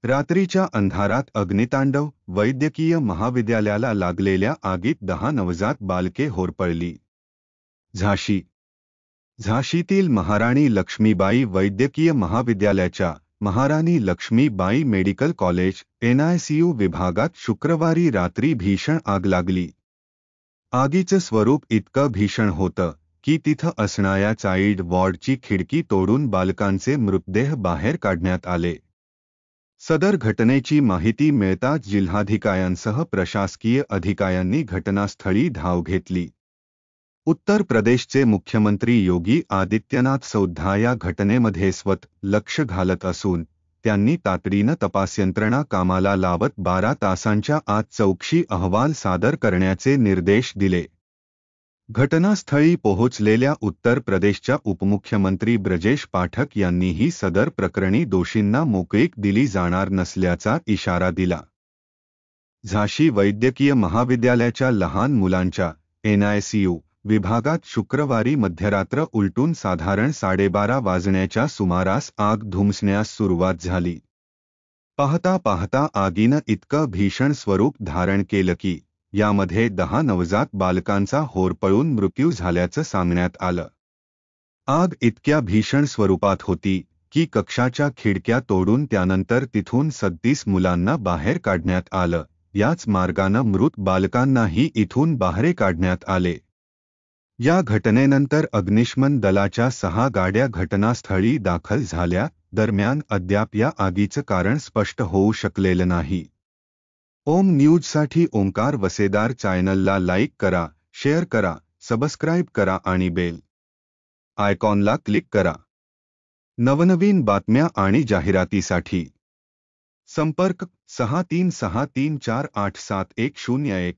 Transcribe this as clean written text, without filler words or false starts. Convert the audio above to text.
रात्रीच्या अंधारात अग्नितांडव, वैद्यकीय महाविद्यालयाला लागलेल्या आगीत 10 नवजात बालके होरपळली. झाशीतील महाराणी लक्ष्मीबाई वैद्यकीय महाविद्यालयाच्या महाराणी लक्ष्मीबाई मेडिकल कॉलेज NICU विभागात शुक्रवारी रात्री भीषण आग लागली. आगीचं स्वरूप इतकं भीषण होतं की तिथं असणाऱ्या चाइल्ड वॉर्डची खिडकी तोडून बालकांचे मृतदेह बाहेर काढण्यात आले. सदर घटनेची माहिती मिळताच जिल्हाधिकाऱ्यांसह प्रशासकीय अधिकाऱ्यांनी घटनास्थळी धाव घेतली. उत्तर प्रदेशचे मुख्यमंत्री योगी आदित्यनाथ सुद्धा या घटनेमध्ये स्वतः लक्ष घालत असून त्यांनी तातडीनं तपास यंत्रणा कामाला लावत 12 तासांच्या आत चौकशी अहवाल सादर करण्याचे निर्देश दिले. घटनास्थळी पोहोचलेल्या उत्तर प्रदेशच्या उपमुख्यमंत्री ब्रजेश पाठक यांनीही सदर प्रकरणी दोषींना मोकळीक दिली जाणार नसल्याचा इशारा दिला. झाशी वैद्यकीय महाविद्यालयाच्या लहान मुलांच्या NICU विभागात शुक्रवारी मध्यरात्र उलटून साधारण 12:30 वाजण्याच्या सुमारास आग धुमसण्यास सुरुवात झाली. पाहता पाहता आगीनं इतकं भीषण स्वरूप धारण केलं की यामध्ये 10 नवजात बालकांचा होरपळून मृत्यू झाल्याचं सांगण्यात आलं. आग इतक्या भीषण स्वरूपात होती की कक्षाच्या खिडक्या तोडून त्यानंतर तिथून 36 मुलांना बाहेर काढण्यात आलं. याच मार्गानं मृत बालकांनाही इथून बाहेर काढण्यात आले. या घटनेनंतर अग्निशमन दलाच्या 6 गाड्या घटनास्थळी दाखल झाल्या. दरम्यान अद्याप या आगीचं कारण स्पष्ट होऊ शकलेलं नाही. ओम न्यूजसाठी ओंकार वसेदार चॅनलला लाईक करा, शेअर करा, सबस्क्राईब करा आणि बेल आयकॉनला क्लिक करा. नवनवीन बातम्या आणि जाहिरातीसाठी संपर्क 6363487101.